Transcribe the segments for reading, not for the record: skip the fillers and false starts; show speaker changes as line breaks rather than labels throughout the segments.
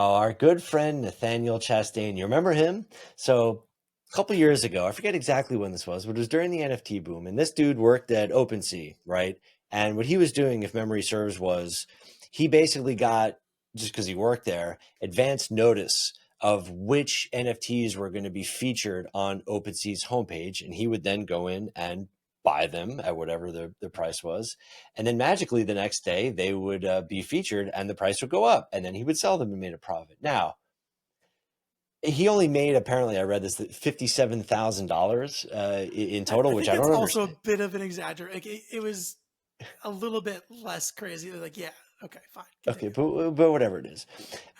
Oh, our good friend Nathaniel Chastain. You remember him? So a couple years ago, I forget exactly when this was, but it was during the NFT boom. And this dude worked at OpenSea, right? And what he was doing, if memory serves, was he basically got, just because he worked there, advance notice of which NFTs were going to be featured on OpenSea's homepage. And he would then go in and buy them at whatever the price was. And then magically the next day they would be featured and the price would go up. And then he would sell them and made a profit. Now, he only made, apparently, I read this, that $57,000 in total,
I
which
think
I
that's
don't
also a
understand.
bit of an exaggeration. Like it was a little bit less crazy. Like, yeah, okay, fine,
Okay,
continue.
but whatever it is.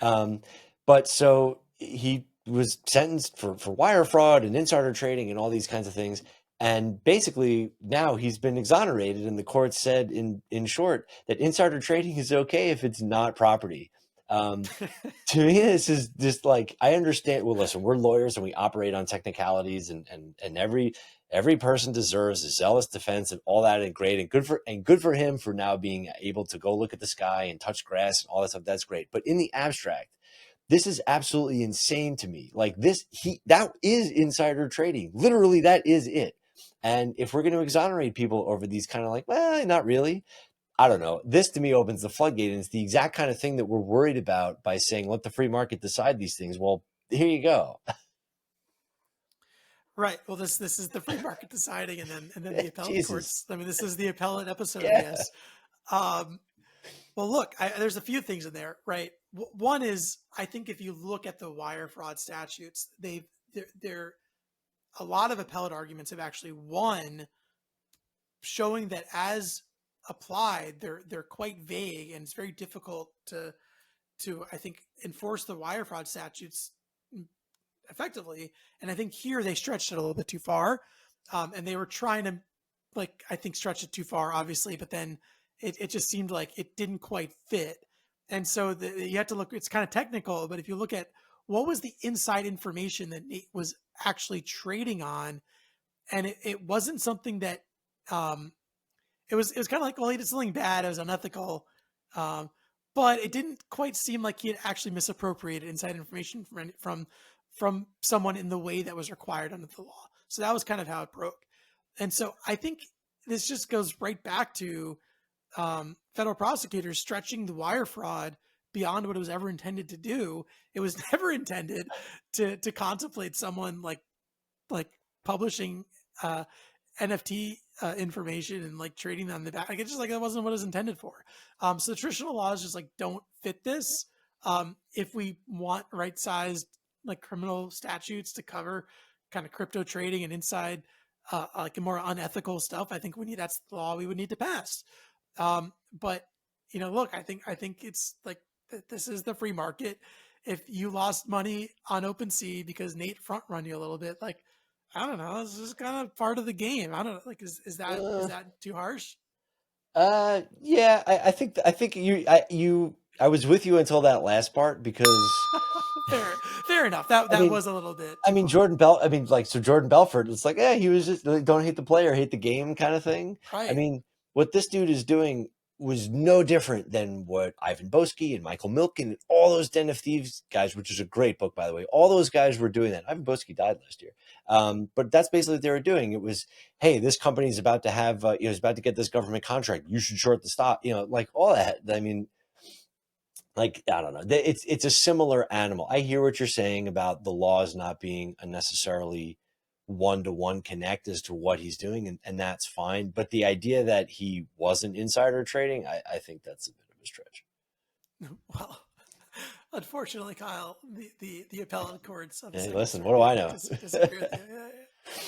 Um, but so he was sentenced for wire fraud and insider trading and all these kinds of things. And basically now he's been exonerated, and the court said in short that insider trading is okay if it's not property. Um, to me, this is just like, I understand. Well, listen, we're lawyers and we operate on technicalities, and every person deserves a zealous defense and all that, and great and good for him for now being able to go look at the sky and touch grass and all that stuff. That's great. But in the abstract, this is absolutely insane to me. Like this, that is insider trading. Literally, that is it. And if we're going to exonerate people over these kind of like, well, not really, I don't know. This to me opens the floodgate, and it's the exact kind of thing that we're worried about by saying let the free market decide these things. Well, here you go.
Right. Well, this is the free market deciding, and then the appellate
Jesus.
courts. I mean, this is the appellate episode, I
Yeah.
guess. Um, well, look, there's a few things in there, right? One is I think if you look at the wire fraud statutes, they're a lot of appellate arguments have actually won, showing that as applied, they're quite vague, and it's very difficult to I think enforce the wire fraud statutes effectively. And I think here they stretched it a little bit too far, and they were trying to, like, I think stretch it too far, obviously, but then it just seemed like it didn't quite fit. And so you have to look. It's kind of technical, but if you look at what was the inside information that Nate was actually trading on, and it wasn't something that um, it was kind of like, well, he did something bad, it was unethical, um, but it didn't quite seem like he had actually misappropriated inside information from someone in the way that was required under the law. So that was kind of how it broke. And so I think this just goes right back to federal prosecutors stretching the wire fraud beyond what it was ever intended to do. It was never intended to contemplate someone like publishing NFT information and like trading on the back. Like, it's just like that wasn't what it was intended for. So the traditional laws just like don't fit this. If we want right-sized like criminal statutes to cover kind of crypto trading and inside like more unethical stuff, I think that's the law we would need to pass. But look, I think it's like this is the free market. If you lost money on OpenSea because Nate front run you a little bit, like, I don't know. It's just kind of part of the game. I don't know. Like, is
Uh,
that too harsh?
yeah. I think I was with you until that last part because
Fair enough. That
I
that
mean,
was a little bit
I
too
mean,
far.
Jordan Belfort, it's like, yeah, he was just like, don't hate the player, hate the game kind of thing. I
Right.
mean, what this dude is doing was no different than what Ivan Boesky and Michael Milken and all those Den of Thieves guys, which is a great book, by the way. All those guys were doing that. Ivan Boesky died last year. But that's basically what they were doing. It was, hey, this company is about to have, is about to get this government contract. You should short the stock, like all that. I mean, like, I don't know, it's a similar animal. I hear what you're saying about the laws not being a necessarily one-to-one connect as to what he's doing, and that's fine, but the idea that he wasn't insider trading, I think that's a bit of a stretch.
Well, unfortunately, Kyle, the appellate courts of the
Hey,
Second
listen, what do I
Circuit
know?
disagree with you. Yeah, yeah.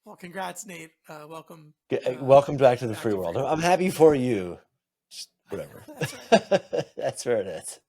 Well, congrats, Nate. Welcome
Welcome back to the
back
free
to
world.
freedom.
I'm happy for you. Just whatever.
That's right.
That's where it is.